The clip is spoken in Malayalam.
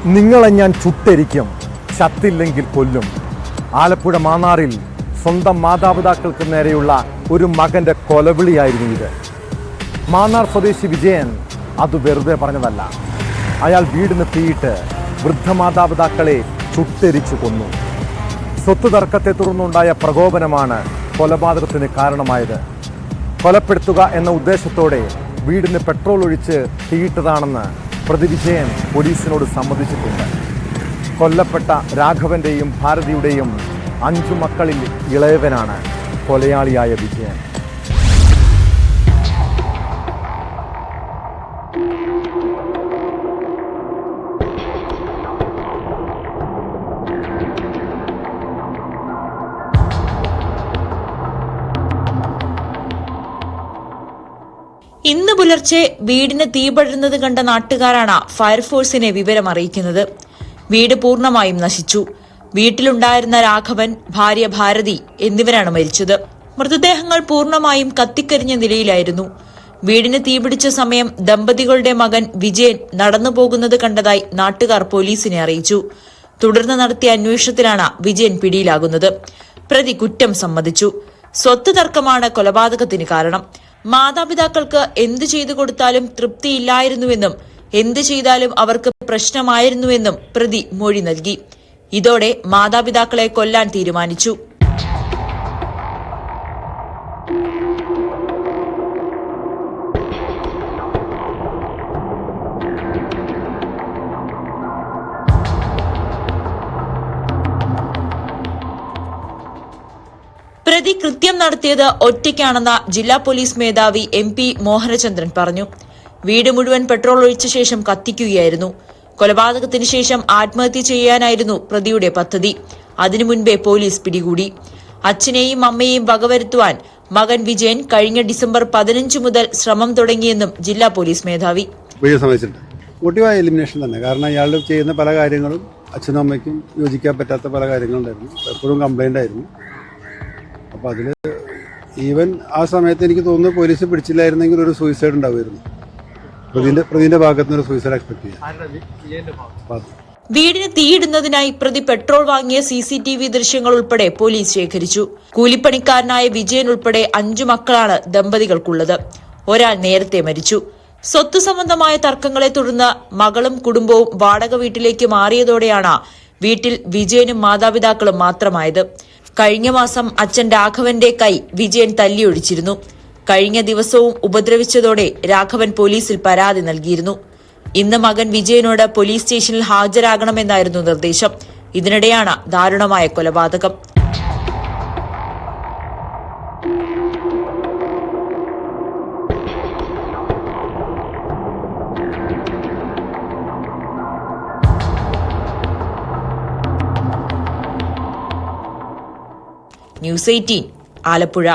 നിങ്ങളെ ഞാൻ ചുട്ടരിക്കും, ചത്തില്ലെങ്കിൽ കൊല്ലും. ആലപ്പുഴ മാന്നാറിൽ സ്വന്തം മാതാപിതാക്കൾക്ക് നേരെയുള്ള ഒരു മകന്റെ കൊലവിളിയായിരുന്നു ഇത്. മാന്നാർ സ്വദേശി വിജയൻ അത് വെറുതെ പറഞ്ഞതല്ല. അയാൾ വീടിന് തീയിട്ട് വൃദ്ധമാതാപിതാക്കളെ ചുട്ടരിച്ചു കൊന്നു. സ്വത്ത് തർക്കത്തെ തുടർന്നുണ്ടായ പ്രകോപനമാണ് കൊലപാതകത്തിന് കാരണമായത്. കൊലപ്പെടുത്തുക എന്ന ഉദ്ദേശത്തോടെ വീടിന് പെട്രോൾ ഒഴിച്ച് തീയിട്ടതാണെന്ന് പ്രതി വിജയൻ പോലീസിനോട് സമ്മതിച്ചിട്ടുണ്ട്. കൊല്ലപ്പെട്ട രാഘവന്റെയും ഭാരതിയുടെയും 5 മക്കളിൽ ഇളയവനാണ് കൊലയാളിയായ വിജയൻ. ഇന്ന് പുലർച്ചെ വീടിന് തീപടരുന്നത് കണ്ട നാട്ടുകാരാണ് ഫയർഫോഴ്സിനെ വിവരം അറിയിക്കുന്നത്. വീട് പൂർണ്ണമായും നശിച്ചു. വീട്ടിലുണ്ടായിരുന്ന രാഘവൻ, ഭാര്യ ഭാരതി എന്നിവരാണ് മരിച്ചത്. മൃതദേഹങ്ങൾ പൂർണ്ണമായും കത്തിക്കരിഞ്ഞ നിലയിലായിരുന്നു. വീടിന് തീപിടിച്ച സമയം ദമ്പതികളുടെ മകൻ വിജയൻ നടന്നു പോകുന്നത് കണ്ടതായി നാട്ടുകാർ പോലീസിനെ അറിയിച്ചു. തുടർന്ന് നടത്തിയ അന്വേഷണത്തിലാണ് വിജയൻ പിടിയിലാകുന്നത്. പ്രതി കുറ്റം സമ്മതിച്ചു. സ്വത്ത് തർക്കമാണ് കൊലപാതകത്തിന് കാരണം. മാതാപിതാക്കൾക്ക് എന്തു ചെയ്തു കൊടുത്താലും തൃപ്തിയില്ലായിരുന്നുവെന്നും എന്തു ചെയ്താലും അവർക്ക് പ്രശ്നമായിരുന്നുവെന്നും പ്രതി മൊഴി നൽകി. ഇതോടെ മാതാപിതാക്കളെ കൊല്ലാൻ തീരുമാനിച്ചു. പ്രതി കൃത്യം നടത്തിയത് ഒറ്റയ്ക്കാണെന്ന ജില്ലാ പോലീസ് മേധാവി MP മോഹനചന്ദ്രൻ പറഞ്ഞു. വീട് മുഴുവൻ പെട്രോൾ ഒഴിച്ച ശേഷം കത്തിക്കുകയായിരുന്നു. കൊലപാതകത്തിന് ശേഷം ആത്മഹത്യ ചെയ്യാനായിരുന്നു പ്രതിയുടെ പദ്ധതി. അതിനു മുൻപേ പോലീസ് പിടികൂടി. അച്ഛനെയും അമ്മയെയും വകവരുത്തുവാൻ മകൻ വിജയൻ കഴിഞ്ഞ ഡിസംബർ 15 മുതൽ ശ്രമം തുടങ്ങിയെന്നും ജില്ലാ പോലീസ് മേധാവി. മോട്ടീവായ എലിമിനേഷൻ തന്നെ. കാരണം അയാൾ ചെയ്യുന്ന പല കാര്യങ്ങളും അച്ഛനും അമ്മയ്ക്കും യോജിക്കാൻ പറ്റാത്ത പല കാര്യങ്ങളുണ്ടായിരുന്നു. എപ്പോഴും കംപ്ലൈന്റ് ആയിരുന്നു. അപ്പോൾ അതിൽ ഈവൻ ആ സമയത്ത് എനിക്ക് തോന്നുന്നു പോലീസ് പിടിച്ചില്ലായിരുന്നെങ്കിൽ ഒരു സൂയിസൈഡ് ഉണ്ടാവുമായിരുന്നു. പ്രതിന്റെ ഭാഗത്തുനിന്ന് ഒരു സൂയിസൈഡ് എക്സ്പെക്ട് ചെയ്യാം. വീടിന് തീയിടുന്നതിനായി പ്രതി പെട്രോൾ വാങ്ങിയ CCTV ദൃശ്യങ്ങൾ ഉൾപ്പെടെ പോലീസ് ശേഖരിച്ചു. കൂലിപ്പണിക്കാരനായ വിജയൻ ഉൾപ്പെടെ 5 മക്കളാണ് ദമ്പതികൾക്കുള്ളത്. ഒരാൾ നേരത്തെ മരിച്ചു. സ്വത്ത് സംബന്ധമായ തർക്കങ്ങളെ തുടർന്ന് മകളും കുടുംബവും വാടക വീട്ടിലേക്ക് മാറിയതോടെയാണ് വീട്ടിൽ വിജയനും മാതാപിതാക്കളും മാത്രമായത്. കഴിഞ്ഞ മാസം അച്ഛൻ രാഘവന്റെ കൈ വിജയൻ തല്ലിയൊടിച്ചിരുന്നു. കഴിഞ്ഞ ദിവസവും ഉപദ്രവിച്ചതോടെ രാഘവൻ പോലീസിൽ പരാതി നൽകിയിരുന്നു. ഇന്ന് മകൻ വിജയനോട് പോലീസ് സ്റ്റേഷനിൽ ഹാജരാകണമെന്നായിരുന്നു നിർദ്ദേശം. ഇതിനിടെയാണ് ദാരുണമായ കൊലപാതകം. News 18 ആലപ്പുഴ.